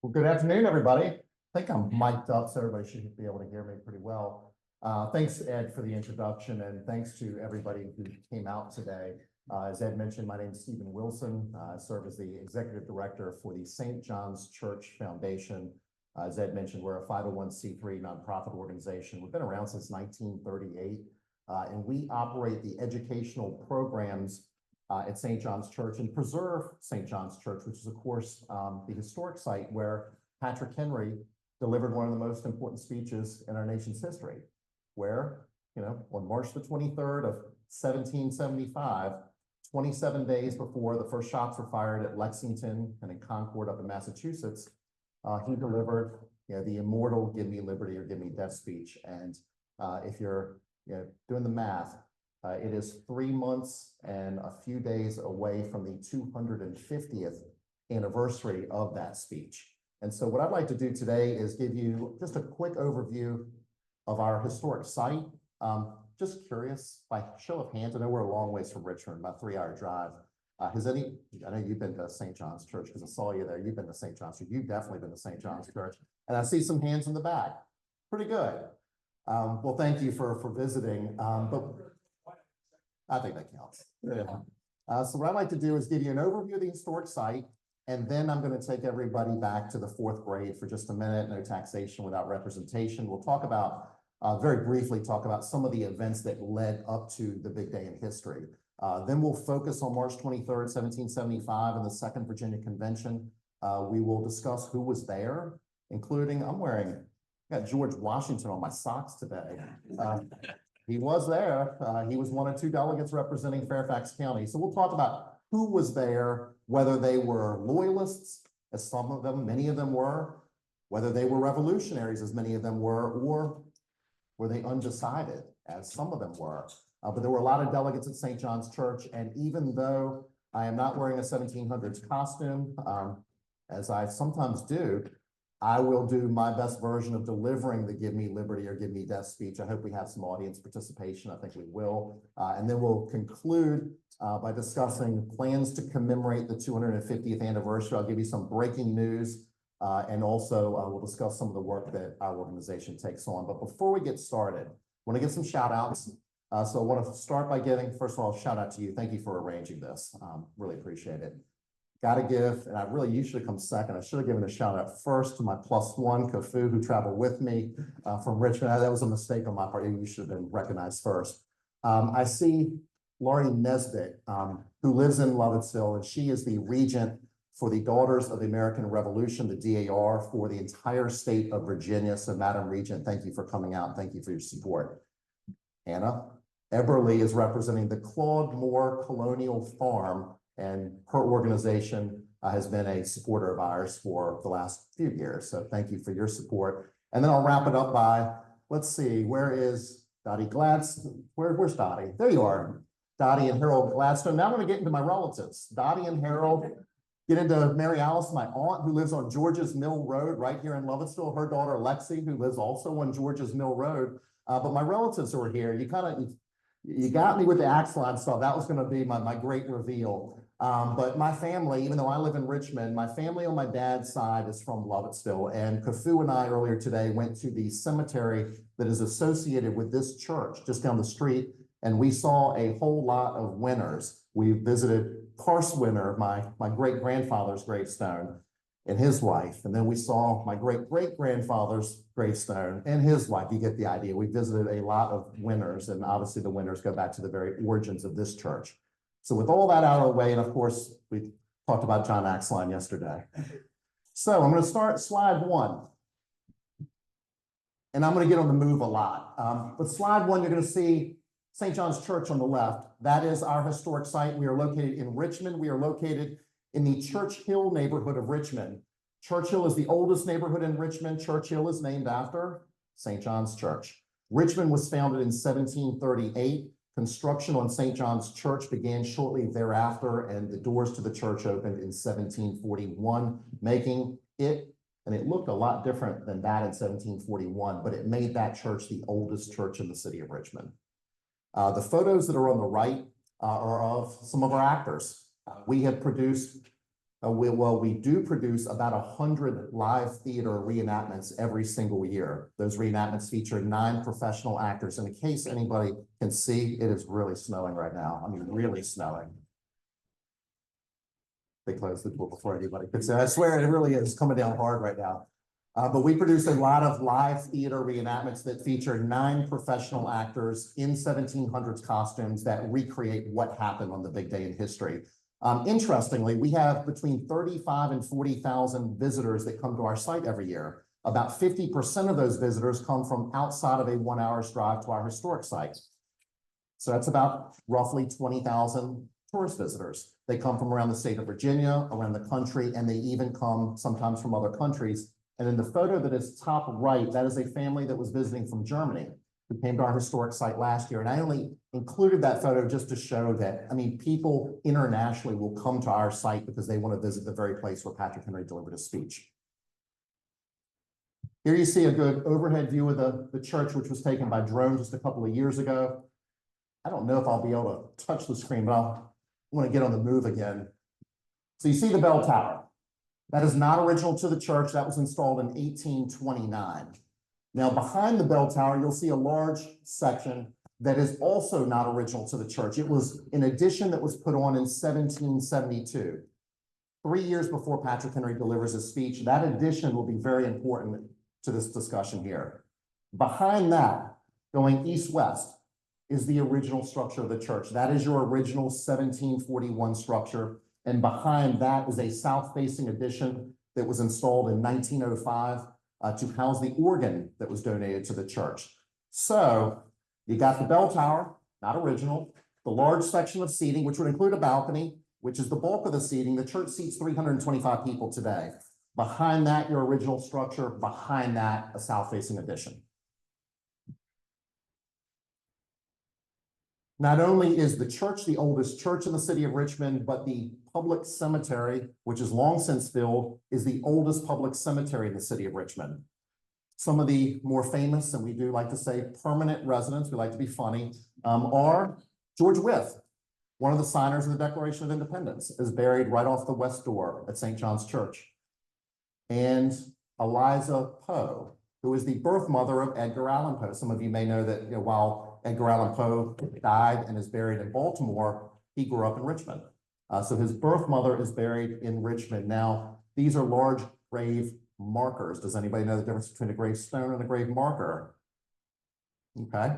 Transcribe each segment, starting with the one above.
Well, good afternoon, everybody. I think I'm mic'd up, so everybody should be able to hear me pretty well. Thanks, Ed, for the introduction, and thanks to everybody who came out today. As Ed mentioned, my name is Stephen Wilson. I serve as the Executive Director for the St. John's Church Foundation. As Ed mentioned, we're a 501c3 nonprofit organization. We've been around since 1938, and we operate the educational programs at St. John's Church and preserve St. John's Church, which is, of course, the historic site where Patrick Henry delivered one of the most important speeches in our nation's history, where, on March the 23rd of 1775, 27 days before the first shots were fired at Lexington and in Concord up in Massachusetts, he delivered the immortal "Give me liberty or give me death" speech. And if you're doing the math, it is 3 months and a few days away from the 250th anniversary of that speech. And so what I'd like to do today is give you just a quick overview of our historic site. Just curious, by show of hands, I know we're a long ways from Richmond, about a 3-hour drive. I know you've been to St. John's Church because I saw you there. You've been to St. John's Church. You've definitely been to St. John's Church. And I see some hands in the back. Pretty good. Well, thank you for visiting. But I think that counts. Yeah. So what I'd like to do is give you an overview of the historic site, and then I'm going to take everybody back to the 4th grade for just a minute. No taxation without representation. We'll talk about, very briefly, talk about some of the events that led up to the big day in history. Then we'll focus on March 23rd, 1775 and the Second Virginia Convention. We will discuss who was there, including, I got George Washington on my socks today. He was there. He was one of 2 delegates representing Fairfax County. So we'll talk about who was there, whether they were loyalists, as some of them, many of them were, whether they were revolutionaries, as many of them were, or were they undecided, as some of them were. But there were a lot of delegates at St. John's Church, and even though I am not wearing a 1700s costume, as I sometimes do, I will do my best version of delivering the "Give me liberty or give me death" speech. I hope we have some audience participation. I think we will. And then we'll conclude by discussing plans to commemorate the 250th anniversary. I'll give you some breaking news, and also we'll discuss some of the work that our organization takes on. But before we get started, I want to get some shout outs. So I want to start by giving, first of all, a shout out to you. Thank you for arranging this. Really appreciate it. Got to give, and I really usually come second. I should have given a shout out first to my +1, Kofu, who traveled with me from Richmond. That was a mistake on my part. You should have been recognized first. I see Laurie Nesbitt, who lives in Lovettsville, and she is the regent for the Daughters of the American Revolution, the DAR, for the entire state of Virginia. So, Madam Regent, thank you for coming out. Thank you for your support. Anna Eberly is representing the Claude Moore Colonial Farm, and her organization has been a supporter of ours for the last few years. So thank you for your support. And then I'll wrap it up by, let's see, where is Dottie Gladstone? Where's Dottie? There you are. Dottie and Harold Gladstone. Now I'm going to get into my relatives. Dottie and Harold, get into Mary Alice, my aunt, who lives on George's Mill Road right here in Lovettsville. Her daughter, Lexi, who lives also on George's Mill Road. But my relatives who are here, you got me with the axe line stuff. That was going to be my great reveal. But my family, even though I live in Richmond, my family on my dad's side is from Lovettsville. And Kofu and I earlier today went to the cemetery that is associated with this church just down the street. And we saw a whole lot of winners. We visited Parse Winner, my great-grandfather's gravestone, and his wife. And then we saw my great-great-grandfather's gravestone and his wife. You get the idea. We visited a lot of winners, and obviously the winners go back to the very origins of this church. So with all that out of the way, and of course, we talked about John Axline yesterday. So I'm going to start slide 1. And I'm going to get on the move a lot. But slide 1, you're going to see St. John's Church on the left. That is our historic site. We are located in Richmond. We are located in the Church Hill neighborhood of Richmond. Church Hill is the oldest neighborhood in Richmond. Church Hill is named after St. John's Church. Richmond was founded in 1738. Construction on St. John's Church began shortly thereafter, and the doors to the church opened in 1741, making it, and it looked a lot different than that in 1741, but it made that church the oldest church in the city of Richmond. The photos that are on the right are of some of our actors. We have produced We do produce about 100 live theater reenactments every single year. Those reenactments feature 9 professional actors. And in case anybody can see, it is really snowing right now. I mean, really snowing. They closed the door before anybody could say. I swear it really is coming down hard right now. But we produce a lot of live theater reenactments that feature 9 professional actors in 1700s costumes that recreate what happened on the big day in history. Interestingly, we have between 35 and 40,000 visitors that come to our site every year. About 50% of those visitors come from outside of a 1 hour's drive to our historic site. So that's about roughly 20,000 tourist visitors. They come from around the state of Virginia, around the country, and they even come sometimes from other countries. And in the photo that is top right, that is a family that was visiting from Germany who came to our historic site last year. And I only included that photo just to show that, I mean, people internationally will come to our site because they want to visit the very place where Patrick Henry delivered his speech. Here you see a good overhead view of the church, which was taken by drone just a couple of years ago. I don't know if I'll be able to touch the screen, but I want to get on the move again. So you see the bell tower. That is not original to the church. That was installed in 1829. Now, behind the bell tower, you'll see a large section that is also not original to the church. It was an addition that was put on in 1772, 3 years before Patrick Henry delivers his speech. That addition will be very important to this discussion here. Behind that, going east-west, is the original structure of the church. That is your original 1741 structure. And behind that is a south-facing addition that was installed in 1905 to house the organ that was donated to the church. So you got the bell tower, not original, the large section of seating, which would include a balcony, which is the bulk of the seating. The church seats 325 people today. Behind that, your original structure. Behind that, a south-facing addition. Not only is the church the oldest church in the city of Richmond, but the public cemetery, which is long since filled, is the oldest public cemetery in the city of Richmond. Some of the more famous, and we do like to say permanent residents, we like to be funny, are George Wythe, one of the signers of the Declaration of Independence, is buried right off the west door at St. John's Church. And Eliza Poe, who is the birth mother of Edgar Allan Poe. Some of you may know that while Edgar Allan Poe died and is buried in Baltimore, he grew up in Richmond. So his birth mother is buried in Richmond. Now, these are large grave markers. Does anybody know the difference between a gravestone and a grave marker? Okay.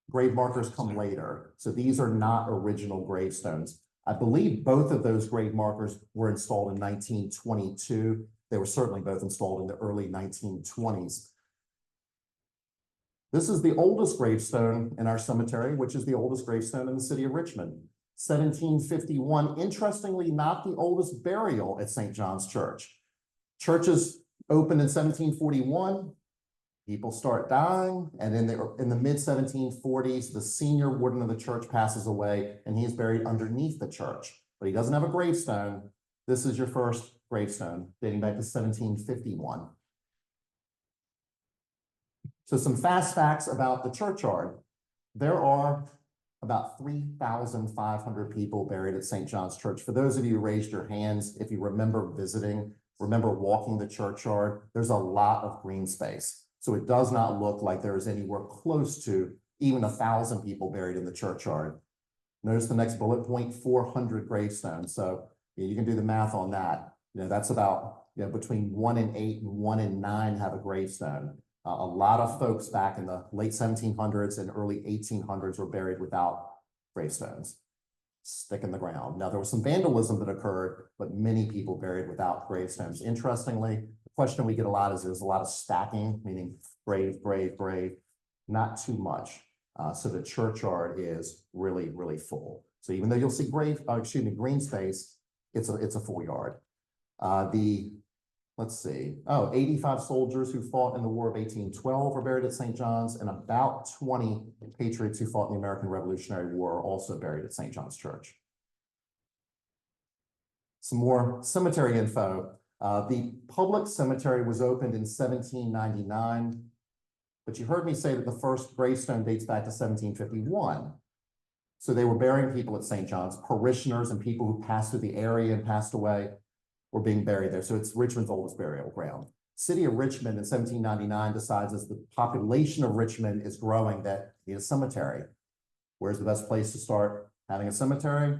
Grave markers come later. So these are not original gravestones. I believe both of those grave markers were installed in 1922. They were certainly both installed in the early 1920s. This is the oldest gravestone in our cemetery, which is the oldest gravestone in the city of Richmond. 1751, interestingly, not the oldest burial at St. John's Church. Churches opened in 1741, people start dying, and in the mid-1740s, the senior warden of the church passes away, and he is buried underneath the church. But he doesn't have a gravestone. This is your first gravestone, dating back to 1751. So some fast facts about the churchyard. There are about 3,500 people buried at St. John's Church. For those of you who raised your hands, if you remember visiting, remember walking the churchyard, there's a lot of green space. So it does not look like there is anywhere close to even 1,000 people buried in the churchyard. Notice the next bullet point, 400 gravestones. So you can do the math on that. That's about between 1 in 8 and 1 in 9 have a gravestone. A lot of folks back in the late 1700s and early 1800s were buried without gravestones. Stick in the ground. Now, there was some vandalism that occurred, but many people buried without gravestones. Interestingly, the question we get a lot is there's a lot of stacking, meaning grave, grave, grave, not too much. So the churchyard is really, really full. So even though you'll see green space, it's a full yard. Let's see, 85 soldiers who fought in the War of 1812 were buried at St. John's, and about 20 patriots who fought in the American Revolutionary War are also buried at St. John's Church. Some more cemetery info. The public cemetery was opened in 1799, but you heard me say that the first gravestone dates back to 1751. So they were burying people at St. John's, parishioners and people who passed through the area and passed away. were being buried there. So it's Richmond's oldest burial ground. City of Richmond in 1799 decides as the population of Richmond is growing that you need a cemetery. Where's the best place to start having a cemetery?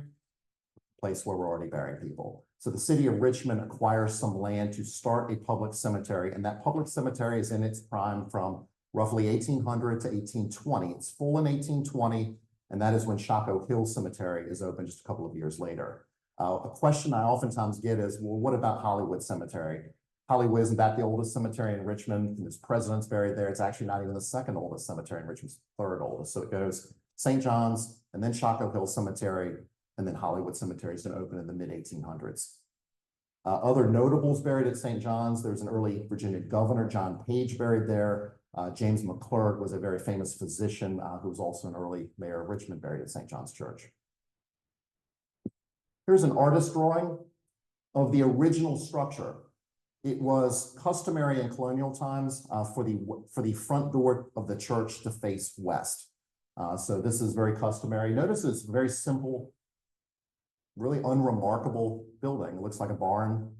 Place where we're already burying people. So the city of Richmond acquires some land to start a public cemetery, and that public cemetery is in its prime from roughly 1800 to 1820. It's full in 1820, and that is when Shockoe Hill Cemetery is opened just a couple of years later. A question I oftentimes get is, well, what about Hollywood Cemetery? Hollywood, isn't that the oldest cemetery in Richmond? There's presidents buried there. It's actually not even the second oldest cemetery in Richmond, it's third oldest. So it goes St. John's, and then Shockoe Hill Cemetery, and then Hollywood Cemetery is going to open in the mid-1800s. Other notables buried at St. John's, there's an early Virginia governor, John Page, buried there. James McClurg was a very famous physician who was also an early mayor of Richmond, buried at St. John's Church. Here's an artist drawing of the original structure. It was customary in colonial times for the front door of the church to face west. So this is very customary. Notice it's very simple, really unremarkable building. It looks like a barn.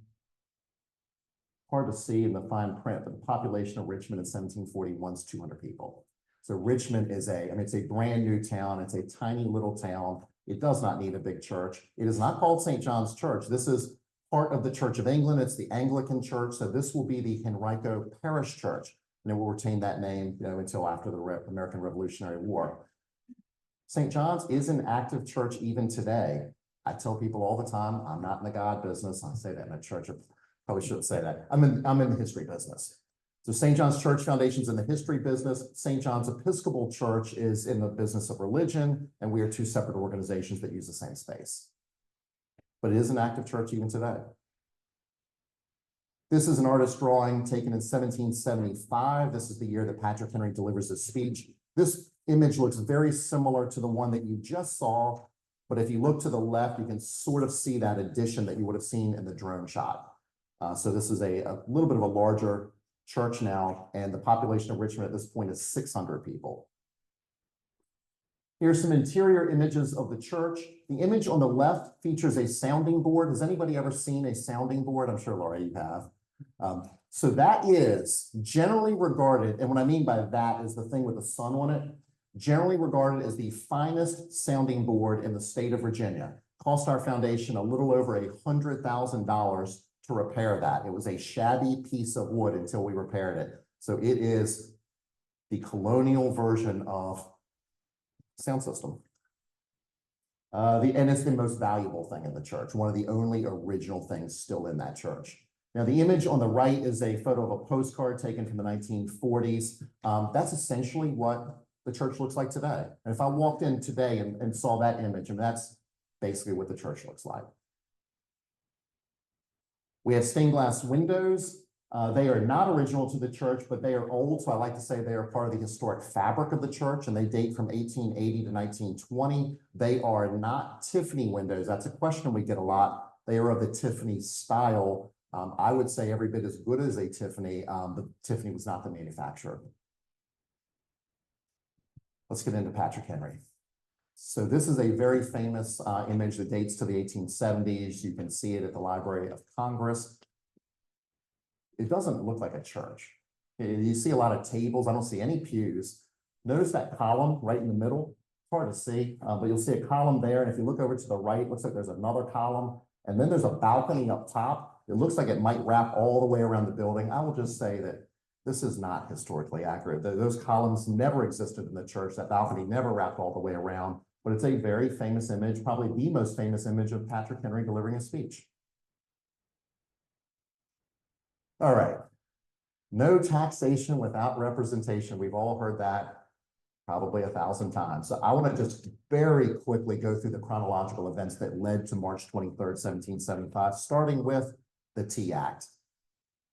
Hard to see in the fine print, but the population of Richmond in 1741 is 200 people. So Richmond is it's a brand new town. It's a tiny little town. It does not need a big church. It is not called St. John's Church. This is part of the Church of England. It's the Anglican Church. So this will be the Henrico Parish Church, and it will retain that name, until after the American Revolutionary War. St. John's is an active church even today. I tell people all the time, I'm not in the God business. I say that in a church. I probably shouldn't say that. I'm in the history business. So St. John's Church Foundation's in the history business. St. John's Episcopal Church is in the business of religion, and we are two separate organizations that use the same space. But it is an active church even today. This is an artist drawing taken in 1775. This is the year that Patrick Henry delivers his speech. This image looks very similar to the one that you just saw, but if you look to the left, you can sort of see that addition that you would have seen in the drone shot. So this is a little bit of a larger church now, and the population of Richmond at this point is 600 people. Here's some interior images of the church. The image on the left features a sounding board. Has anybody ever seen a sounding board? I'm sure, Laura, you have. So that is generally regarded, and what I mean by that is the thing with the sun on it, generally regarded as the finest sounding board in the state of Virginia. Cost our foundation a little over $100,000 to repair that. It was a shabby piece of wood until we repaired it. So it is the colonial version of sound system. And it's the most valuable thing in the church, one of the only original things still in that church. Now, the image on the right is a photo of a postcard taken from the 1940s. That's essentially what the church looks like today. And if I walked in today and saw that image, and that's basically what the church looks like. We have stained glass windows. They are not original to the church, but they are old. So I like to say they are part of the historic fabric of the church, and they date from 1880 to 1920. They are not Tiffany windows. That's a question we get a lot. They are of the Tiffany style. I would say every bit as good as a Tiffany, but Tiffany was not the manufacturer. Let's get into Patrick Henry. So this is a very famous image that dates to the 1870s. You can see it at the Library of Congress. It doesn't look like a church. You see a lot of tables. I don't see any pews. Notice that column right in the middle. It's hard to see, but you'll see a column there. And if you look over to the right, it looks like there's another column. And then there's a balcony up top. It looks like it might wrap all the way around the building. I will just say that this is not historically accurate. Those columns never existed in the church. That balcony never wrapped all the way around. But it's a very famous image, probably the most famous image of Patrick Henry delivering a speech. All right. No taxation without representation. We've all heard that probably 1,000 times. So I want to just very quickly go through the chronological events that led to March 23rd, 1775, starting with the Tea Act.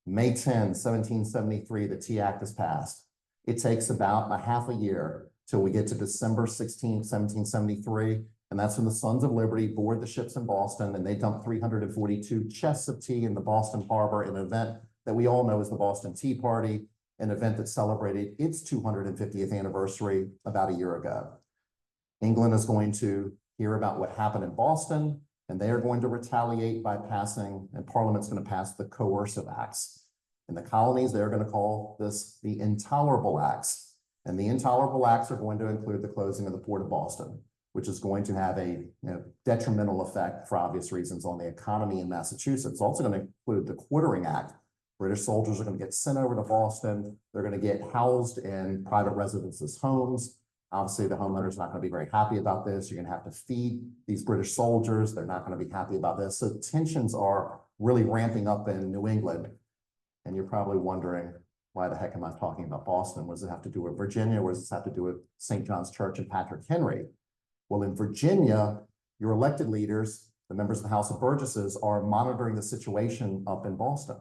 May 10, 1773, the Tea Act is passed. It takes about a half a year till we get to December 16, 1773, and that's when the Sons of Liberty board the ships in Boston, and they dump 342 chests of tea in the Boston harbor in an event that we all know as the Boston Tea Party, an event that celebrated its 250th anniversary about a year ago. England is going to hear about what happened in Boston. And they are going to retaliate by passing, and Parliament's going to pass the coercive acts. In the colonies, they're going to call this the intolerable acts. And the intolerable acts are going to include the closing of the Port of Boston, which is going to have a detrimental effect for obvious reasons on the economy in Massachusetts. It's also going to include the Quartering Act. British soldiers are going to get sent over to Boston. They're going to get housed in private residences' homes. Obviously, the homeowner's not going to be very happy about this. You're going to have to feed these British soldiers. They're not going to be happy about this. So tensions are really ramping up in New England. And you're probably wondering, why the heck am I talking about Boston? What does it have to do with Virginia? What does this have to do with St. John's Church and Patrick Henry? Well, in Virginia, your elected leaders, the members of the House of Burgesses, are monitoring the situation up in Boston.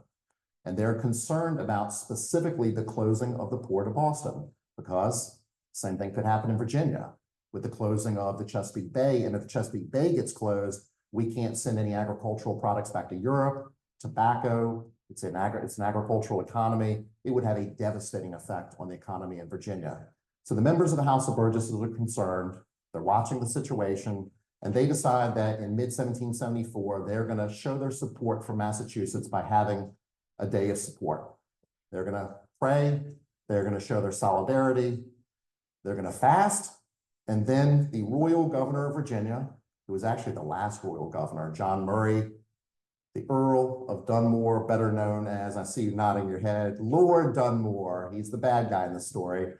And they're concerned about specifically the closing of the Port of Boston, because same thing could happen in Virginia with the closing of the Chesapeake Bay. And if the Chesapeake Bay gets closed, we can't send any agricultural products back to Europe. Tobacco, it's an agricultural economy. It would have a devastating effect on the economy in Virginia. So the members of the House of Burgesses are concerned. They're watching the situation, and they decide that in mid-1774, they're going to show their support for Massachusetts by having a day of support. They're going to pray. They're going to show their solidarity. They're going to fast. And then the royal governor of Virginia, who was actually the last royal governor, John Murray, the Earl of Dunmore, better known as, I see you nodding your head, Lord Dunmore. He's the bad guy in the story.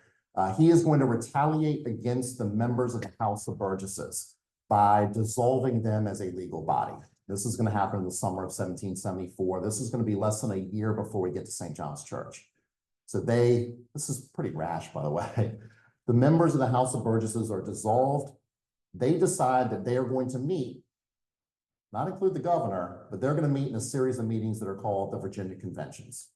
He is going to retaliate against the members of the House of Burgesses by dissolving them as a legal body. This is going to happen in the summer of 1774. This is going to be less than a year before we get to St. John's Church. So this is pretty rash, by the way. The members of the House of Burgesses are dissolved. They decide that they are going to meet, not include the governor, but they're going to meet in a series of meetings that are called the Virginia Conventions.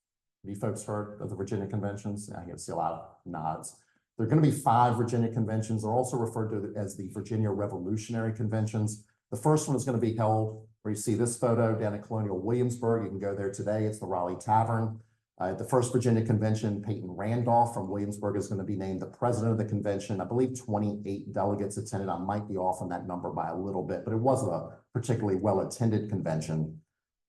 Have you folks heard of the Virginia Conventions? I can see a lot of nods. There are going to be 5 Virginia conventions. They're also referred to as the Virginia Revolutionary Conventions. The first one is going to be held where you see this photo down at Colonial Williamsburg. You can go there today. It's the Raleigh Tavern. At the first Virginia Convention, Peyton Randolph from Williamsburg is going to be named the president of the convention. I believe 28 delegates attended. I might be off on that number by a little bit, but it wasn't a particularly well-attended convention.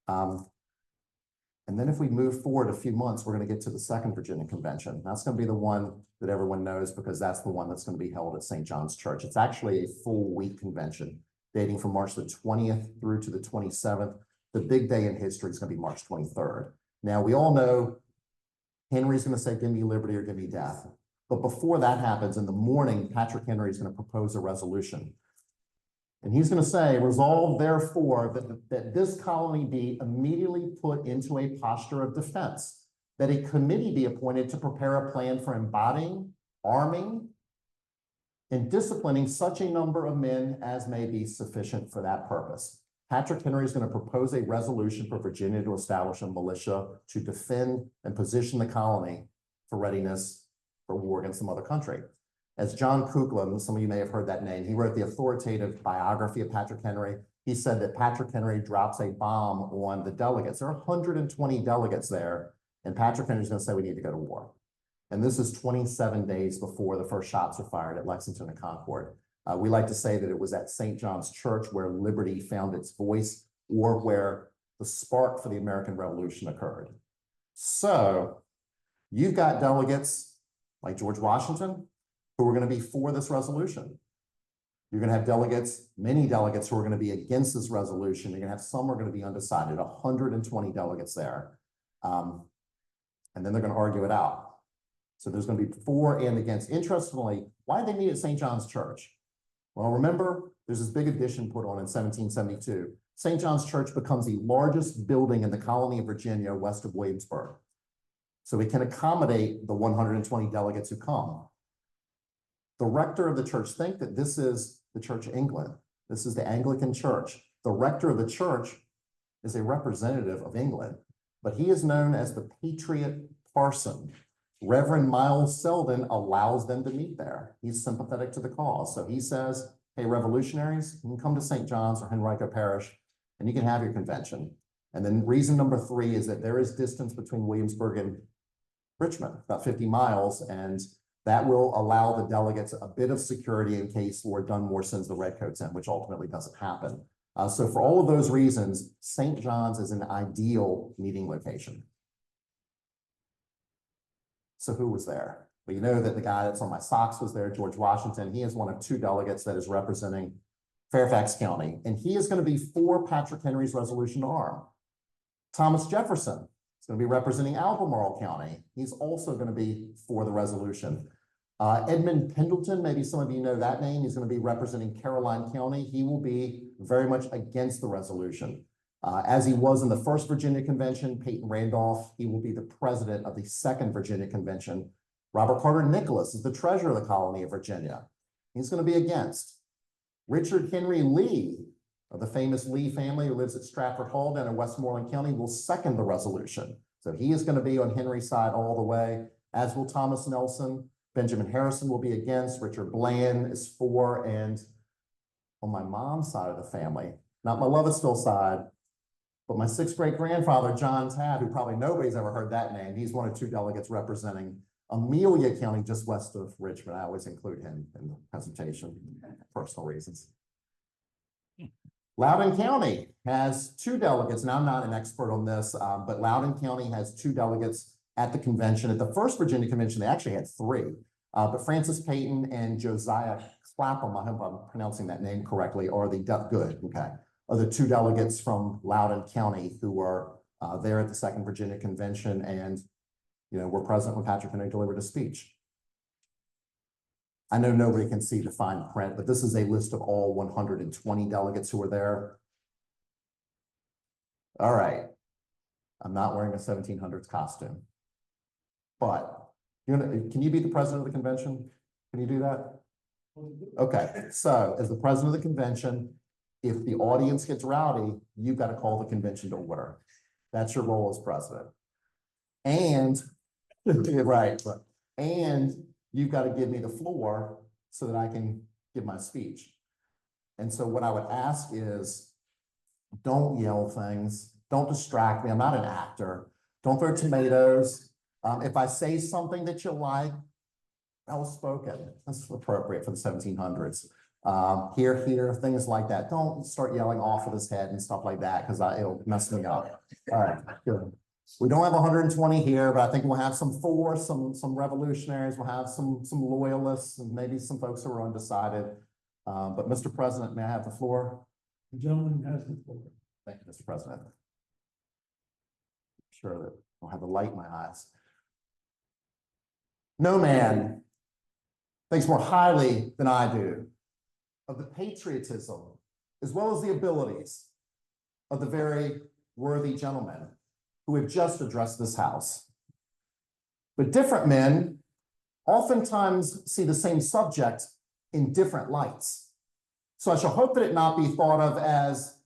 And then if we move forward a few months, we're going to get to the second Virginia Convention. That's going to be the one that everyone knows because that's the one that's going to be held at St. John's Church. It's actually a full week convention dating from March the 20th through to the 27th. The big day in history is going to be March 23rd. Now, we all know Henry's going to say, give me liberty or give me death. But before that happens, in the morning, Patrick Henry is going to propose a resolution. And he's going to say, resolve therefore that this colony be immediately put into a posture of defense, that a committee be appointed to prepare a plan for embodying, arming, and disciplining such a number of men as may be sufficient for that purpose. Patrick Henry is going to propose a resolution for Virginia to establish a militia to defend and position the colony for readiness for war against some other country. As John Kukla, some of you may have heard that name, he wrote the authoritative biography of Patrick Henry. He said that Patrick Henry drops a bomb on the delegates. There are 120 delegates there, and Patrick Henry's going to say we need to go to war. And this is 27 days before the first shots are fired at Lexington and Concord. We like to say that it was at St. John's Church where liberty found its voice, or where the spark for the American Revolution occurred. So you've got delegates like George Washington who are going to be for this resolution. You're going to have delegates, many delegates who are going to be against this resolution. You're going to have some who are going to be undecided, 120 delegates there. And then they're going to argue it out. So there's going to be for and against. Interestingly, why did they meet at St. John's Church? Well, remember, there's this big addition put on in 1772. St. John's Church becomes the largest building in the colony of Virginia west of Williamsburg. So it can accommodate the 120 delegates who come. The rector of the church, think that this is the Church of England. This is the Anglican Church. The rector of the church is a representative of England, but he is known as the Patriot Parson. Reverend Miles Selden allows them to meet there. He's sympathetic to the cause. So he says, hey, revolutionaries, you can come to St. John's or Henrico Parish and you can have your convention. And then reason number 3 is that there is distance between Williamsburg and Richmond, about 50 miles, and that will allow the delegates a bit of security in case Lord Dunmore sends the redcoats in, which ultimately doesn't happen. So for all of those reasons, St. John's is an ideal meeting location. So who was there? Well, you know that the guy that's on my socks was there, George Washington. He is one of 2 delegates that is representing Fairfax County, and he is going to be for Patrick Henry's resolution to arm. Thomas Jefferson is going to be representing Albemarle County. He's also going to be for the resolution. Edmund Pendleton, maybe some of you know that name. He's going to be representing Caroline County. He will be very much against the resolution. As he was in the first Virginia Convention, Peyton Randolph, he will be the president of the second Virginia Convention. Robert Carter Nicholas is the treasurer of the colony of Virginia. He's going to be against. Richard Henry Lee, of the famous Lee family who lives at Stratford Hall down in Westmoreland County, will second the resolution. So he is going to be on Henry's side all the way, as will Thomas Nelson. Benjamin Harrison will be against. Richard Bland is for. And on my mom's side of the family, not my Lovettsville side, but my 6th great grandfather, John Tabb, who probably nobody's ever heard that name. He's one of 2 delegates representing Amelia County, just west of Richmond. I always include him in the presentation, for personal reasons. Loudoun County has 2 delegates. Now, I'm not an expert on this, but Loudoun County has 2 delegates at the convention. At the first Virginia Convention, they actually had 3. But Francis Payton and Josiah Clapham, I hope I'm pronouncing that name correctly, are the 2 delegates from Loudoun County who are there at the second Virginia Convention, and were present when Patrick Henry delivered a speech. I know nobody can see the fine print, but this is a list of all 120 delegates who were there. All right. I'm not wearing a 1700s costume, but can you be the president of the convention? Can you do that? Okay. So as the president of the convention, if the audience gets rowdy, you've got to call the convention to order. That's your role as president. And right. And you've got to give me the floor so that I can give my speech. And so what I would ask is, don't yell things. Don't distract me. I'm not an actor. Don't throw tomatoes. If I say something that you like, well spoken. That's appropriate for the 1700s. Here, things like that. Don't start yelling off of his head and stuff like that, because it'll mess me up. All right, good. We don't have 120 here, but I think we'll have some some revolutionaries. We'll have some loyalists, and maybe some folks who are undecided. But Mr. President, may I have the floor? The gentleman has the floor. Thank you, Mr. President. I'm sure that I'll have a light in my eyes. No man thinks more highly than I do of the patriotism as well as the abilities of the very worthy gentleman who have just addressed this House. But different men oftentimes see the same subject in different lights. So I shall hope that it not be thought of as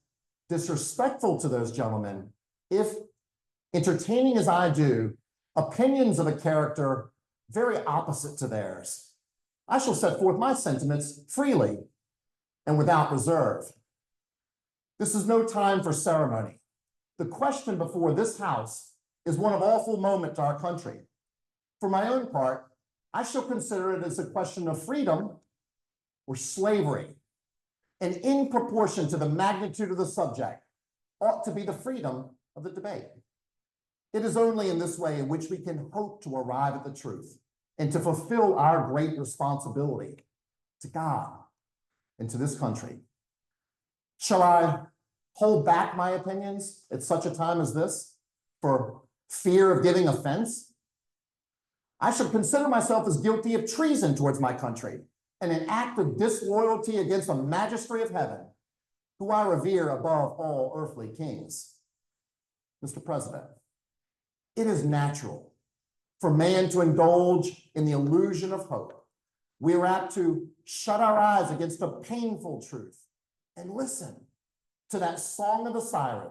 disrespectful to those gentlemen if, entertaining as I do, opinions of a character very opposite to theirs, I shall set forth my sentiments freely and without reserve. This is no time for ceremony. The question before this House is one of awful moment to our country. For my own part, I shall consider it as a question of freedom or slavery. And in proportion to the magnitude of the subject, ought to be the freedom of the debate. It is only in this way in which we can hope to arrive at the truth and to fulfill our great responsibility to God and to this country. Shall I hold back my opinions at such a time as this for fear of giving offense? I shall consider myself as guilty of treason towards my country and an act of disloyalty against a magistrate of heaven, who I revere above all earthly kings. Mr. President, it is natural for man to indulge in the illusion of hope. We are apt to shut our eyes against a painful truth and listen to that song of the siren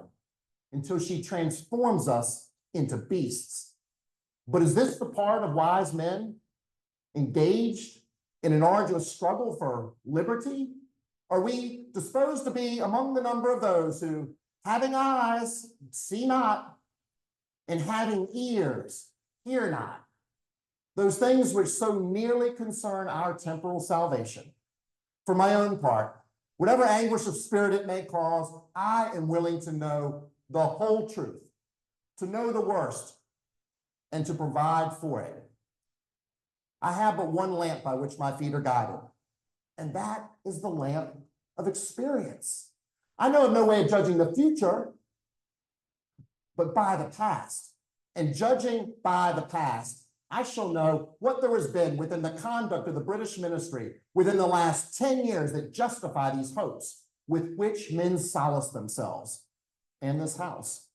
until she transforms us into beasts. But is this the part of wise men engaged in an arduous struggle for liberty? Are we disposed to be among the number of those who, having eyes, see not, and having ears, hear not? Those things which so nearly concern our temporal salvation. For my own part, Whatever anguish of spirit it may cause, I am willing to know the whole truth, to know the worst, and to provide for it. I have but one lamp by which my feet are guided, and that is the lamp of experience. I know of no way of judging the future, but by the past. And judging by the past, I shall know what there has been within the conduct of the British ministry within the last 10 years that justify these hopes with which men solace themselves and this house.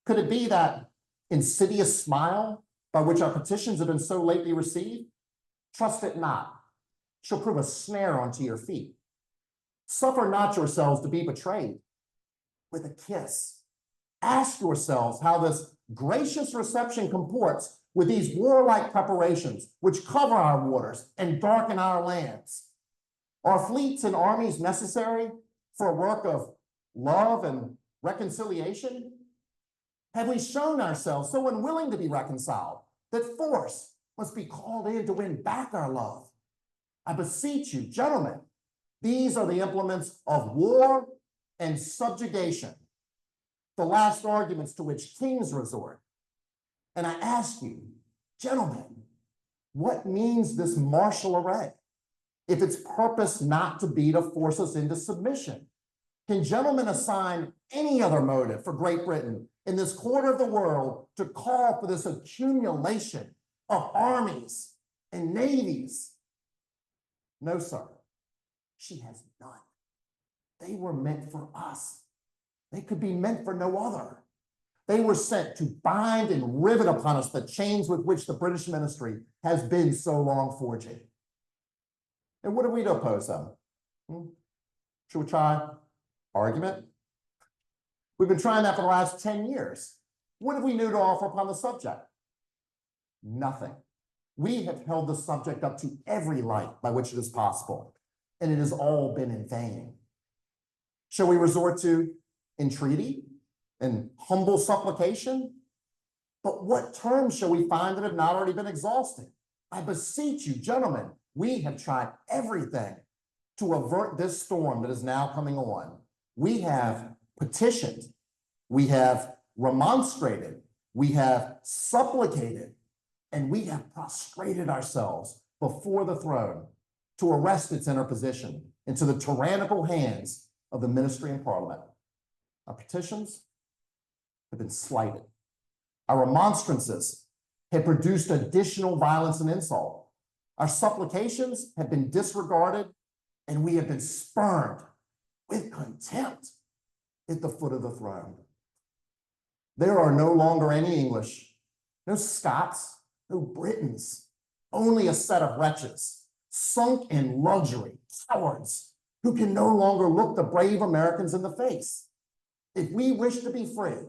Could it be that insidious smile by which our petitions have been so lately received? Trust it not. Shall prove a snare unto your feet. Suffer not yourselves to be betrayed with a kiss. Ask yourselves how this gracious reception comports with these warlike preparations which cover our waters and darken our lands. Are fleets and armies necessary for a work of love and reconciliation? Have we shown ourselves so unwilling to be reconciled that force must be called in to win back our love? I beseech you, gentlemen, these are the implements of war and subjugation, the last arguments to which kings resort. And I ask you, gentlemen, what means this martial array if its purpose not to be to force us into submission? Can gentlemen assign any other motive for Great Britain in this quarter of the world to call for this accumulation of armies and navies? No, sir, she has none. They were meant for us. They could be meant for no other. They were sent to bind and rivet upon us the chains with which the British ministry has been so long forging. And what are we to oppose them? Should we try argument? We've been trying that for the last 10 years. What have we new to offer upon the subject? Nothing. We have held the subject up to every light by which it is possible, and it has all been in vain. Shall we resort to entreaty and humble supplication? But what terms shall we find that have not already been exhausted? I beseech you, gentlemen, we have tried everything to avert this storm that is now coming on. We have petitioned, we have remonstrated, we have supplicated, and we have prostrated ourselves before the throne to arrest its interposition into the tyrannical hands of the ministry and parliament. Our petitions have been slighted. Our remonstrances have produced additional violence and insult. Our supplications have been disregarded, and we have been spurned with contempt at the foot of the throne. There are no longer any English, no Scots, no Britons, only a set of wretches, sunk in luxury, cowards, who can no longer look the brave Americans in the face. If we wish to be free,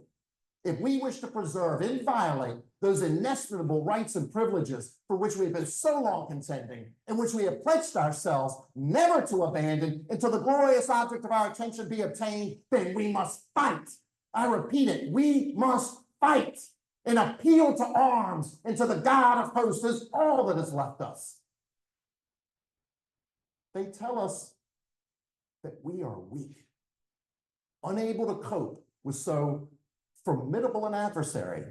if we wish to preserve inviolate those inestimable rights and privileges for which we have been so long contending, and which we have pledged ourselves never to abandon until the glorious object of our attention be obtained, then we must fight. I repeat it, we must fight and appeal to arms and to the God of hosts is all that is left us. They tell us that we are weak, unable to cope with so formidable an adversary.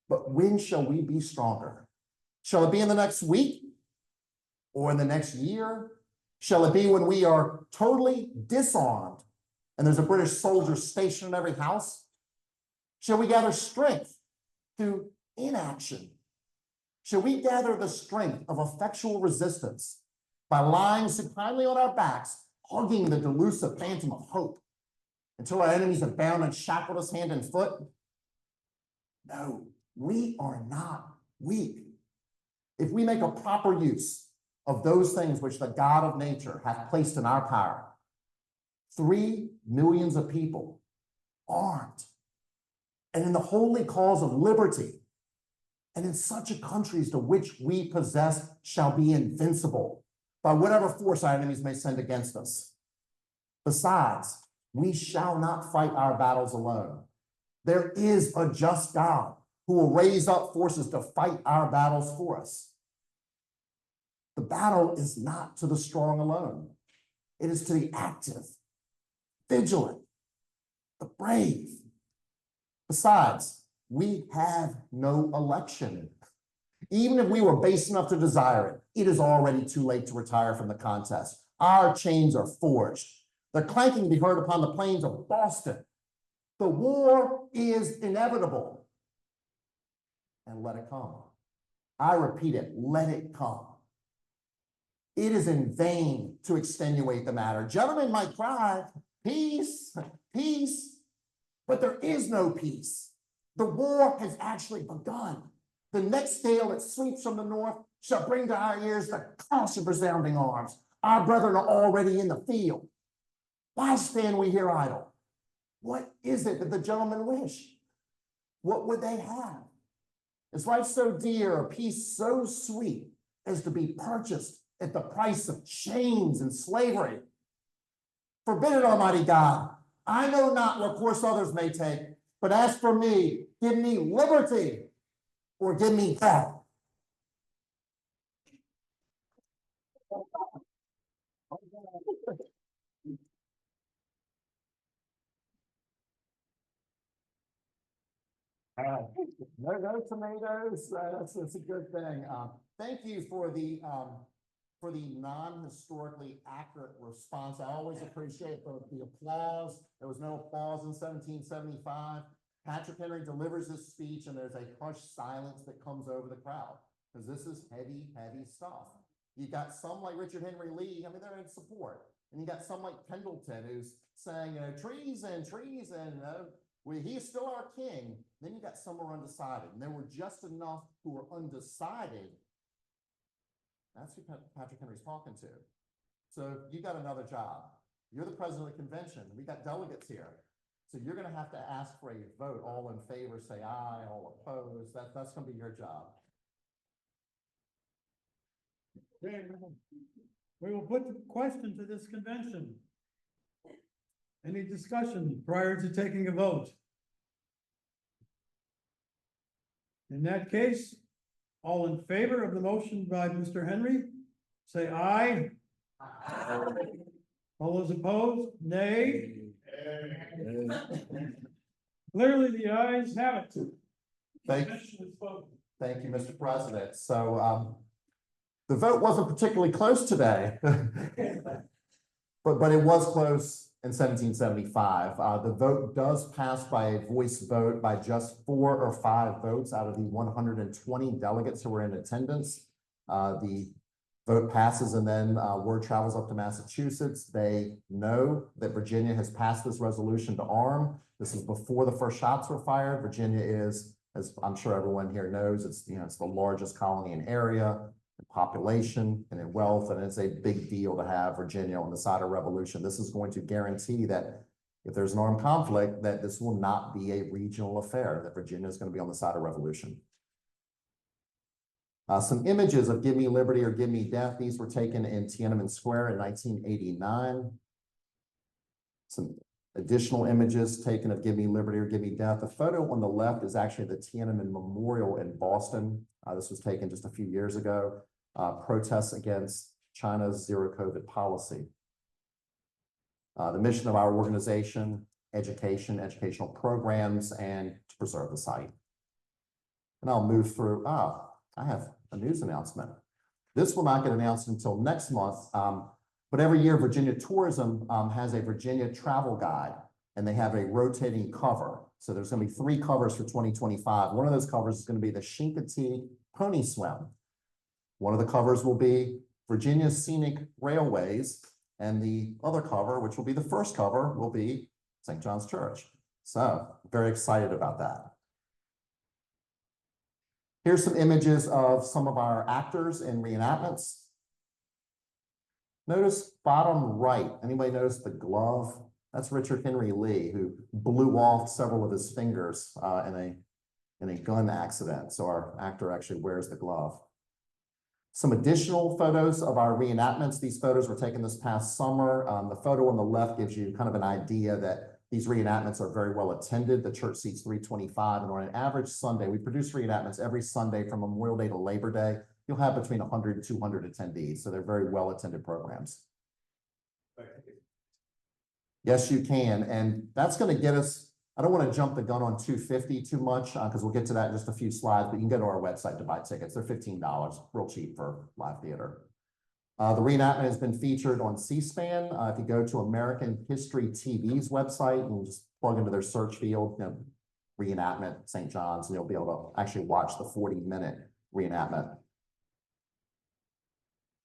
But when shall we be stronger? Shall it be in the next week or in the next year? Shall it be when we are totally disarmed and there's a British soldier stationed in every house? Shall we gather strength through inaction? Shall we gather the strength of effectual resistance by lying supinely on our backs, hugging the delusive phantom of hope until our enemies have bound and shackled us hand and foot? No, we are not weak. If we make a proper use of those things which the God of nature hath placed in our power, 3 millions of people armed and in the holy cause of liberty, and in such a country as to which we possess shall be invincible by whatever force our enemies may send against us. Besides, we shall not fight our battles alone. There is a just God who will raise up forces to fight our battles for us. The battle is not to the strong alone. It is to the active, vigilant, the brave. Besides, we have no election. Even if we were base enough to desire it, it is already too late to retire from the contest. Our chains are forged. They're clanking to be heard upon the plains of Boston. The war is inevitable. And let it come. I repeat it, let it come. It is in vain to extenuate the matter. Gentlemen might cry, peace, peace, but there is no peace. The war has actually begun. The next gale that sweeps from the north shall bring to our ears the clash of resounding arms. Our brethren are already in the field. Why stand we here idle? What is it that the gentlemen wish? What would they have? Is life so dear, a peace so sweet as to be purchased at the price of chains and slavery? Forbid it, Almighty God. I know not what course others may take, but as for me, give me liberty or give me death. No tomatoes. That's a good thing. Thank you for the non-historically accurate response. I always appreciate the applause. There was no applause in 1775. Patrick Henry delivers this speech, and there's a hushed silence that comes over the crowd because this is heavy, heavy stuff. You got some like Richard Henry Lee. I mean, they're in support, and you got some like Pendleton who's saying, treason, treason. He's still our king. Then you got some who are undecided, and there were just enough who were undecided. That's who Patrick Henry's talking to. So you got another job. You're the president of the convention. We got delegates here. So you're going to have to ask for a vote. All in favor, say aye. All opposed. That's going to be your job. Okay, we will put the question to this convention. Any discussion prior to taking a vote? In that case, all in favor of the motion by Mr. Henry, say aye. Aye. All those opposed, nay. Clearly, the ayes have it. Thank you, Mr. President. So the vote wasn't particularly close today, but it was close in 1775. The vote does pass by a voice vote by just 4 or 5 votes out of the 120 delegates who were in attendance. The vote passes, and then word travels up to Massachusetts. They know that Virginia has passed this resolution to arm. This is before the first shots were fired. Virginia is, as I'm sure everyone here knows, it's the largest colony in area, in population, and in wealth, and it's a big deal to have Virginia on the side of revolution. This is going to guarantee that if there's an armed conflict, that this will not be a regional affair, that Virginia is going to be on the side of revolution. Some images of Give Me Liberty or Give Me Death. These were taken in Tiananmen Square in 1989. Some additional images taken of Give Me Liberty or Give Me Death. The photo on the left is actually the Tiananmen Memorial in Boston. This was taken just a few years ago. Protests against China's zero COVID policy. The mission of our organization, education, educational programs, and to preserve the site. And I'll move through, I have a news announcement. This will not get announced until next month, but every year Virginia Tourism has a Virginia travel guide, and they have a rotating cover. So there's going to be 3 covers for 2025. One of those covers is going to be the Chincoteague Pony Swim. One of the covers will be Virginia's Scenic Railways, and the other cover, which will be the first cover, will be St. John's Church. So very excited about that. Here's some images of some of our actors in reenactments. Notice bottom right, anybody notice the glove? That's Richard Henry Lee, who blew off several of his fingers in a gun accident. So our actor actually wears the glove. Some additional photos of our reenactments. These photos were taken this past summer. The photo on the left gives you kind of an idea that these reenactments are very well attended. The church seats 325, and on an average Sunday, we produce reenactments every Sunday from Memorial Day to Labor Day. You'll have between 100 and 200 attendees, so they're very well attended programs. Yes, you can. And that's going to get us, I don't want to jump the gun on 250 too much because we'll get to that in just a few slides, but you can go to our website to buy tickets. They're $15, real cheap for live theater. The reenactment has been featured on C-SPAN. If you go to American History TV's website and just plug into their search field, reenactment St. John's, and you'll be able to actually watch the 40-minute reenactment.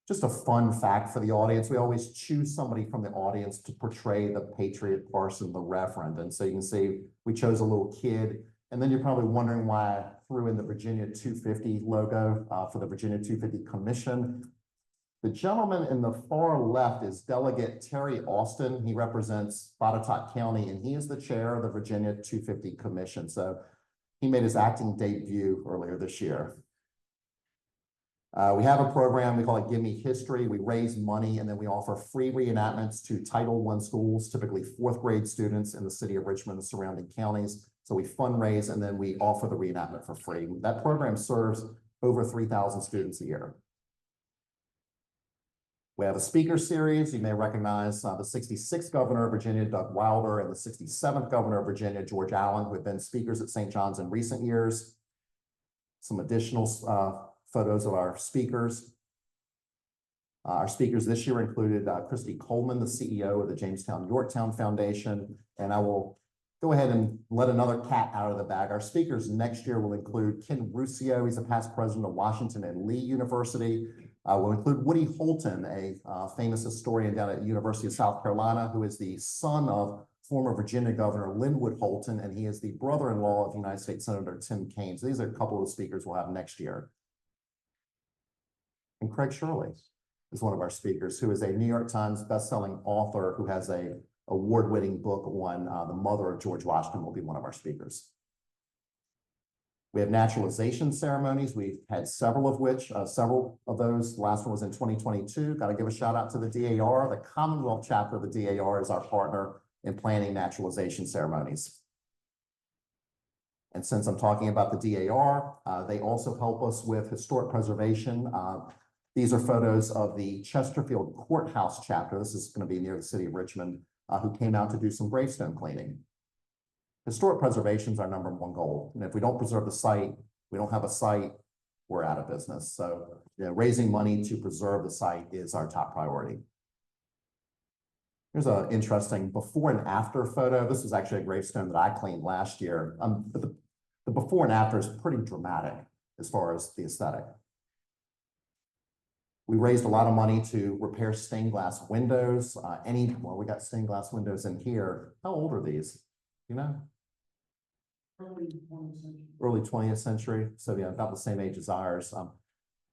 Just a fun fact for the audience. We always choose somebody from the audience to portray the patriot, parson, the reverend. And so you can see we chose a little kid. And then you're probably wondering why I threw in the Virginia 250 logo for the Virginia 250 Commission. The gentleman in the far left is Delegate Terry Austin. He represents Botetourt County, and he is the chair of the Virginia 250 Commission. So he made his acting debut earlier this year. We have a program, we call it Give Me History. We raise money and then we offer free reenactments to Title I schools, typically 4th grade students in the city of Richmond and surrounding counties. So we fundraise and then we offer the reenactment for free. That program serves over 3,000 students a year. We have a speaker series. You may recognize the 66th governor of Virginia, Doug Wilder, and the 67th governor of Virginia, George Allen, who have been speakers at St. John's in recent years. Some additional photos of our speakers. Our speakers this year included Christy Coleman, the CEO of the Jamestown Yorktown Foundation, and I will go ahead and let another cat out of the bag. Our speakers next year will include Ken Ruscio. He's a past president of Washington and Lee University. We'll include Woody Holton, a famous historian down at the University of South Carolina, who is the son of former Virginia Governor Linwood Holton, and he is the brother-in-law of United States Senator Tim Kaine. So these are a couple of the speakers we'll have next year. And Craig Shirley is one of our speakers, who is a New York Times bestselling author who has an award-winning book on the mother of George Washington, will be one of our speakers. We have naturalization ceremonies. We've had several of those. The last one was in 2022. Got to give a shout out to the DAR. The Commonwealth chapter of the DAR is our partner in planning naturalization ceremonies. And since I'm talking about the DAR, they also help us with historic preservation. These are photos of the Chesterfield Courthouse chapter. This is going to be near the city of Richmond, who came out to do some gravestone cleaning. Historic preservation is our #1 goal. And if we don't preserve the site, we don't have a site, we're out of business. So raising money to preserve the site is our top priority. Here's an interesting before and after photo. This was actually a gravestone that I cleaned last year. But the before and after is pretty dramatic as far as the aesthetic. We raised a lot of money to repair stained glass windows. We got stained glass windows in here. How old are these? You know? Early 20th century. So yeah, about the same age as ours.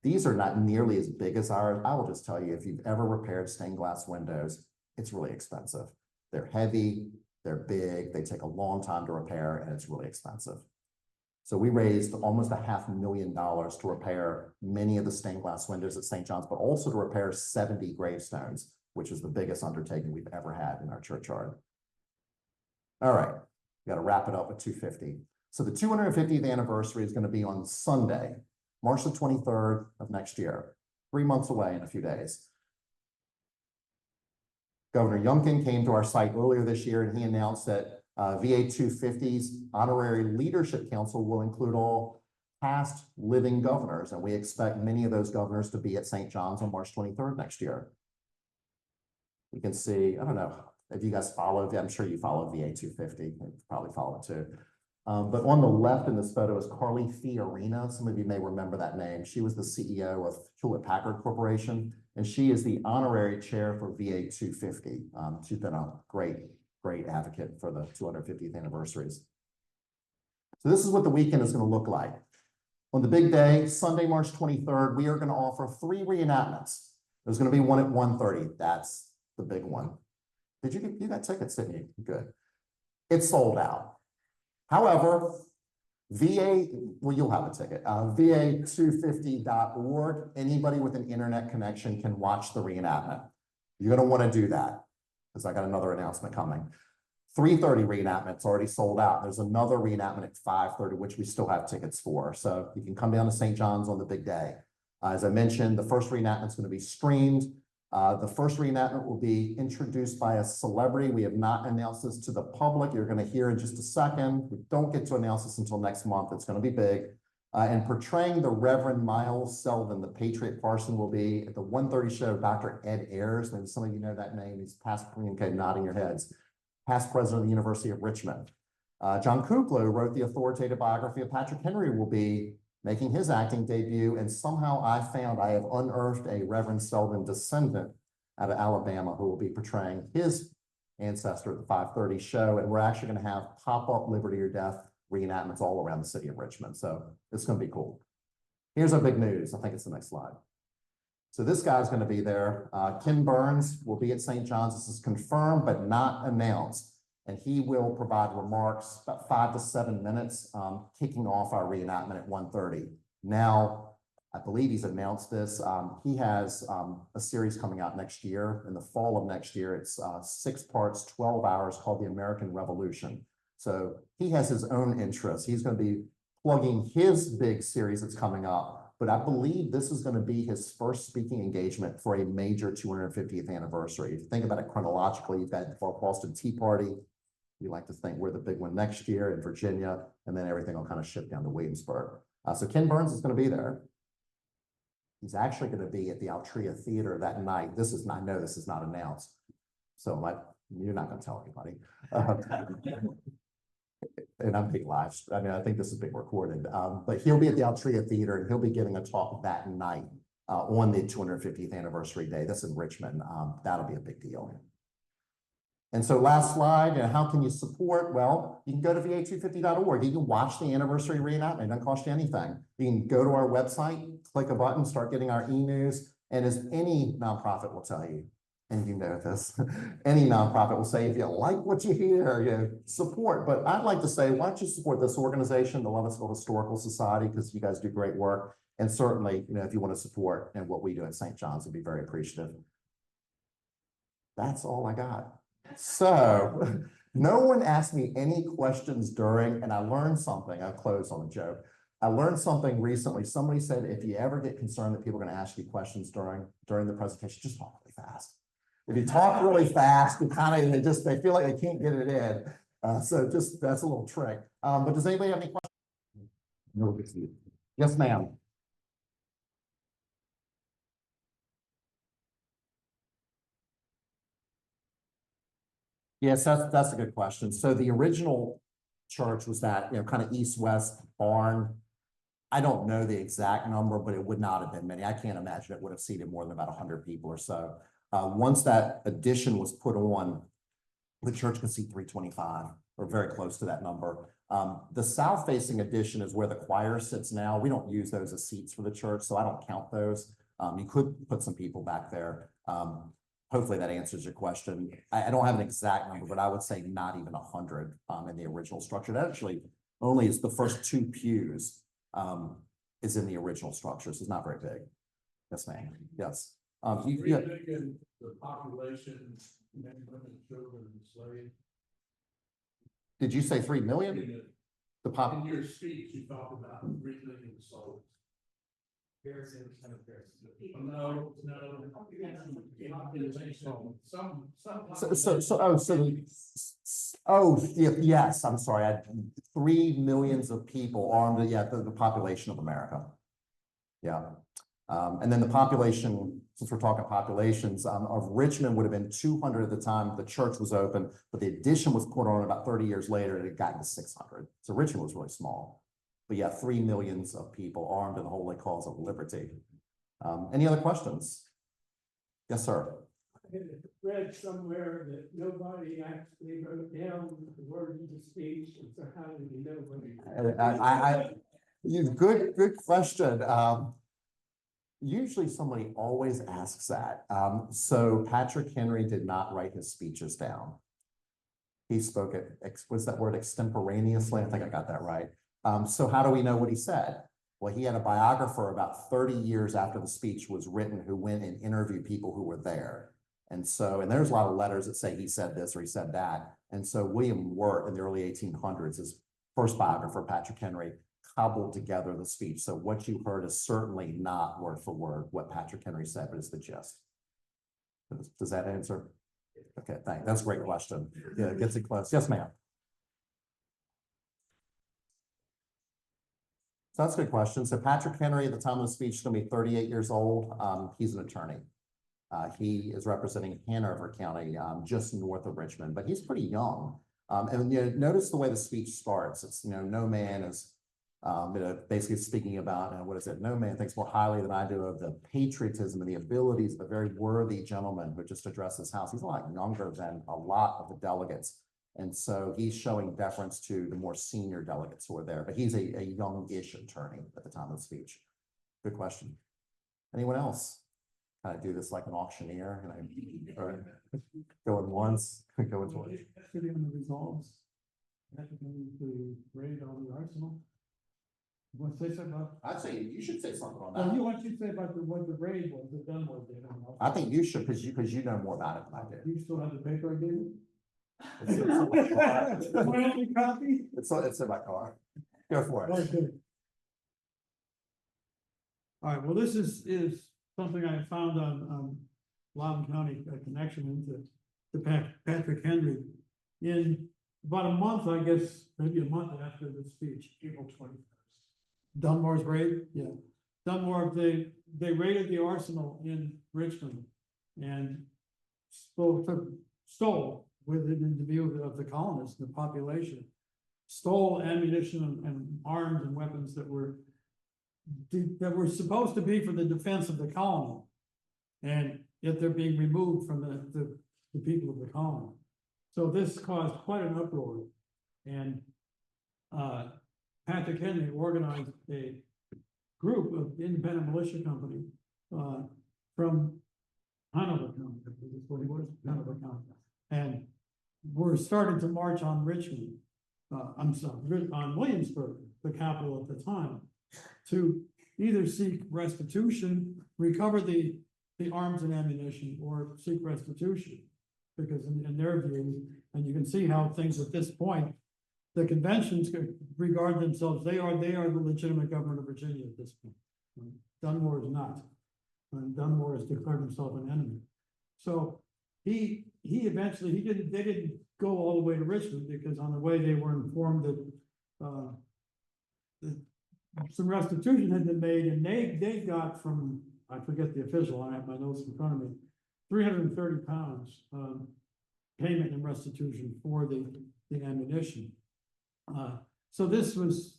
These are not nearly as big as ours. I will just tell you, if you've ever repaired stained glass windows, it's really expensive. They're heavy, they're big, they take a long time to repair, and it's really expensive. So we raised almost $500,000 to repair many of the stained glass windows at St. John's, but also to repair 70 gravestones, which is the biggest undertaking we've ever had in our churchyard. All right, we got to wrap it up with 250. So the 250th anniversary is going to be on Sunday, March the 23rd of next year, 3 months away in a few days. Governor Youngkin came to our site earlier this year, and he announced that VA 250's Honorary Leadership Council will include all past living governors, and we expect many of those governors to be at St. John's on March 23rd next year. You can see, I don't know if you guys follow, I'm sure you follow VA 250, you probably follow it too. But on the left in this photo is Carly Fiorina. Some of you may remember that name. She was the CEO of Hewlett-Packard Corporation, and she is the honorary chair for VA 250. She's been a great advocate for the 250th anniversaries. So this is what the weekend is going to look like. On the big day, Sunday, March 23rd, we are going to offer 3 reenactments. There's going to be one at 1:30. That's the big one. You got tickets, didn't you? Good. It's sold out. However, you'll have a ticket. VA250.org, anybody with an internet connection can watch the reenactment. You're going to want to do that, because I got another announcement coming. 3:30 reenactment's already sold out. There's another reenactment at 5:30, which we still have tickets for. So you can come down to St. John's on the big day. As I mentioned, the first reenactment's going to be streamed. The first reenactment will be introduced by a celebrity. We have not announced this to the public. You're going to hear in just a second. We don't get to announce this until next month. It's going to be big. And portraying the Reverend Miles Selvin, the Patriot Parson, will be at the 1:30 show, Dr. Ed Ayers. Maybe some of you know that name. He's past, okay, nodding your heads, past president of the University of Richmond. John Kuklo wrote the authoritative biography of Patrick Henry, will be making his acting debut. And somehow I have unearthed a Reverend Selvin descendant out of Alabama who will be portraying his ancestor at the 5:30 show. And we're actually going to have pop-up Liberty or Death reenactments all around the city of Richmond. So it's going to be cool. Here's our big news. I think it's the next slide. So this guy's going to be there. Ken Burns will be at St. John's. This is confirmed, but not announced. And he will provide remarks about 5 to 7 minutes, kicking off our reenactment at 1:30. Now, I believe he's announced this. He has a series coming out next year, in the fall of next year. It's 6 parts, 12 hours, called The American Revolution. So he has his own interests. He's going to be plugging his big series that's coming up. But I believe this is going to be his first speaking engagement for a major 250th anniversary. If you think about it chronologically, you've had the Boston Tea Party. We like to think we're the big one next year in Virginia, and then everything will kind of shift down to Williamsburg. So Ken Burns is going to be there. He's actually going to be at the Altria Theater that night. I know this is not announced, so you're not going to tell anybody. And I'm being live. I mean, I think this is being recorded, but he'll be at the Altria Theater and he'll be giving a talk that night on the 250th anniversary day. That's in Richmond. That'll be a big deal. And so last slide, how can you support? Well, you can go to va250.org. You can watch the anniversary reenactment. It doesn't cost you anything. You can go to our website, click a button, start getting our e-news. And as any nonprofit will tell you, and you know this, any nonprofit will say, if you like what you hear, support. But I'd like to say, why don't you support this organization, the Lovettsville Historical Society, because you guys do great work. And certainly, if you want to support and what we do at St. John's, I'd be very appreciative. That's all I got. So no one asked me any questions during, and I learned something. I'll close on a joke. I learned something recently. Somebody said, if you ever get concerned that people are going to ask you questions during the presentation, just talk really fast. If you talk really fast, you they feel like they can't get it in. So just, that's a little trick. But does anybody have any questions? No. Yes, ma'am. Yes, that's a good question. So the original church was that, kind of east-west barn. I don't know the exact number, but it would not have been many. I can't imagine it would have seated more than about 100 people or so. Once that addition was put on, the church could seat 325 or very close to that number. The south-facing addition is where the choir sits now. We don't use those as seats for the church, so I don't count those. You could put some people back there. Hopefully that answers your question. I don't have an exact number, but I would say not even 100 in the original structure. That actually only is the first 2 pews is in the original structure, so it's not very big. Yes, ma'am. Yes. The population, men, women, children, enslaved. Did you say 3 million? In your speech, you talked about 3 million souls. No. Yes, I'm sorry. 3 millions of people armed. Yeah, the population of America. Yeah. And then the population, since we're talking populations, of Richmond would have been 200 at the time the church was open, but the addition was put on about 30 years later and it got to 600. So Richmond was really small. But yeah, 3 millions of people armed in the holy cause of liberty. Any other questions? Yes, sir. I read somewhere that nobody actually wrote down the words of the speech, and so how do you know what Good question. Usually somebody always asks that. So Patrick Henry did not write his speeches down. He spoke it, what's that word, extemporaneously? I think I got that right. So how do we know what he said? Well, he had a biographer about 30 years after the speech was written who went and interviewed people who were there. And there's a lot of letters that say he said this or he said that. And so William Wirt in the early 1800s, his first biographer, Patrick Henry, cobbled together the speech. So what you heard is certainly not word for word what Patrick Henry said, but it's the gist. Does that answer? Okay, that's a great question. Yeah, it gets it close. Yes, ma'am. So that's a good question. So Patrick Henry, at the time of the speech, is going to be 38 years old. He's an attorney. He is representing Hanover County, just north of Richmond, but he's pretty young. And notice the way the speech starts. It's, no man is basically speaking about, what is it? No man thinks more highly than I do of the patriotism and the abilities of a very worthy gentleman who just addressed his house. He's a lot younger than a lot of the delegates. And so he's showing deference to the more senior delegates who are there, but he's a youngish attorney at the time of the speech. Good question. Anyone else? Kind of do this like an auctioneer, going once, going twice. Yesterday on the resolves, that the raid on the arsenal. You want to say something about? I'd say you should say something on Well, that. what you say about what the raid was, the Dunmore did. I think you should, because you know more about it than I do. You still have the paper I gave you? It's in my car. My only copy? It's in my car. Go for it. Okay. All right, well, this is something I found on Loudoun County connection into Patrick Henry. In about a month, I guess, maybe a month after the speech, April 21st. Dunmore's raid, yeah. Dunmore, they raided the arsenal in Richmond and stole with it in view of the colonists, the population, stole ammunition and arms and weapons that were supposed to be for the defense of the colony. And yet they're being removed from the people of the colony. So this caused quite an uproar. And Patrick Henry organized a group of independent militia company from Hanover County, this is what he was, Hanover County. And we're starting to march on Richmond, on Williamsburg, the capital at the time, to either seek restitution, recover the arms and ammunition, or seek restitution. Because in their view, and you can see how things at this point, the conventions regard themselves, they are the legitimate government of Virginia at this point. Dunmore is not. And Dunmore has declared himself an enemy. So they didn't go all the way to Richmond, because on the way they were informed that some restitution had been made, and they got from, I forget the official, I have my notes in front of me, 330 pounds payment and restitution for the ammunition. So this was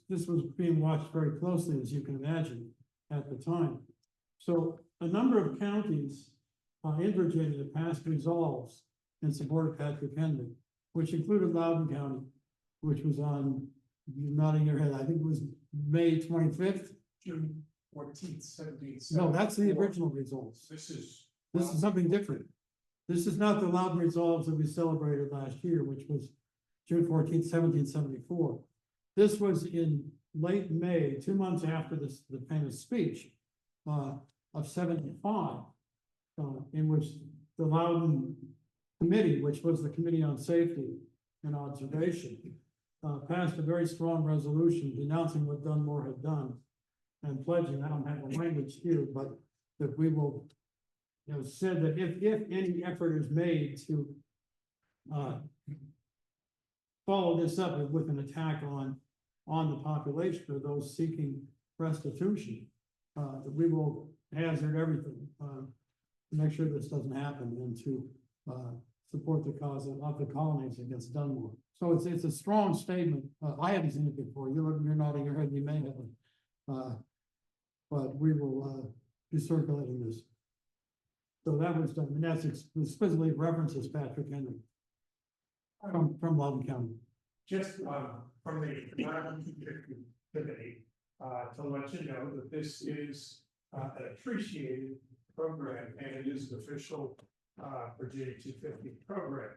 being watched very closely, as you can imagine, at the time. So a number of counties in Virginia passed resolves in support of Patrick Henry, which included Loudoun County, which was on, you're nodding your head, I think it was May 25th. June 14th, 17th. No, that's the original results. This is something different. This is not the Loudoun resolves that we celebrated last year, which was June 14th, 1774. This was in late May, 2 months after the famous speech of 75, in which the Loudoun Committee, which was the Committee on Safety and Observation, passed a very strong resolution denouncing what Dunmore had done and pledging, I don't have the language here, but that we will, said that if any effort is made to follow this up with an attack on the population or those seeking restitution, that we will hazard everything to make sure this doesn't happen and to support the cause of the colonies against Dunmore. So it's a strong statement. I haven't seen it before. You're nodding your head. You may have, but we will be circulating this. So that was done, and that's explicitly references Patrick Henry from Loudoun County. Just from the Loudoun Committee, to let you know that this is an appreciated program, and it is an official Virginia 250 program.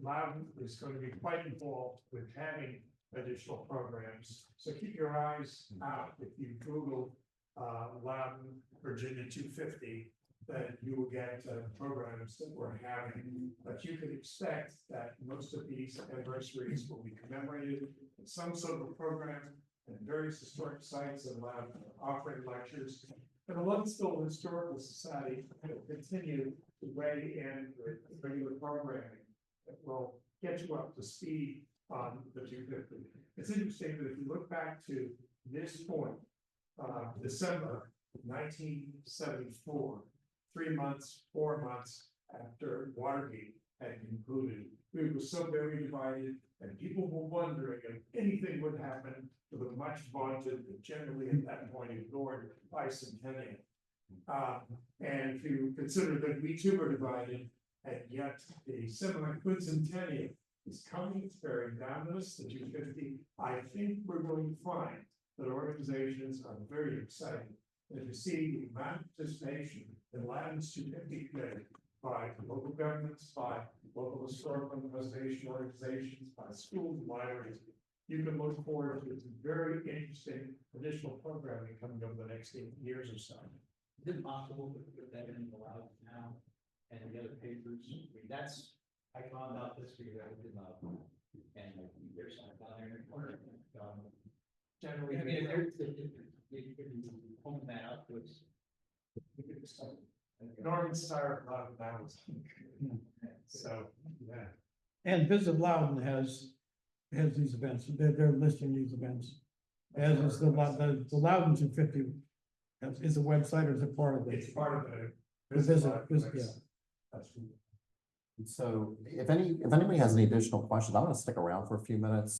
Loudoun is going to be quite involved with having additional programs, so keep your eyes out. If you Google Loudoun Virginia 250, then you will get programs that we're having. But you can expect that most of these anniversaries will be commemorated in some sort of program at various historic sites, and offering lectures. And the Lovettsville Historical Society will continue to weigh in with regular programming that will get you up to speed on the 250. It's interesting that if you look back to this point, December 1974, 3 months, 4 months after Watergate had concluded, we were so very divided, and people were wondering if anything would happen to the much vaunted, but generally at that point ignored bicentennial. And if you consider that we too were divided, and yet the semi-quincentennial is coming, it's bearing down on us, the 250, I think we're going to find that organizations are very excited. And to see the amount of participation in Latins 250 committee by local governments, by local historical and preservation organizations, by schools and libraries, you can look forward to some very interesting additional programming coming over the next 8 years or so. Is it possible to put that in the Loud now and the other papers? I mean, that's, I found out this because I did not. And there's something down there in the corner. Generally, I mean, if you open that up, it's. Norman Star, a lot of that was. So, yeah. And Visit Loudon has these events, they're listing these events. As is the Loudon 250, is a website or is it part of it? It's part of the. Visit, yeah. That's So if anybody has any additional questions, I'm gonna stick around for a few minutes.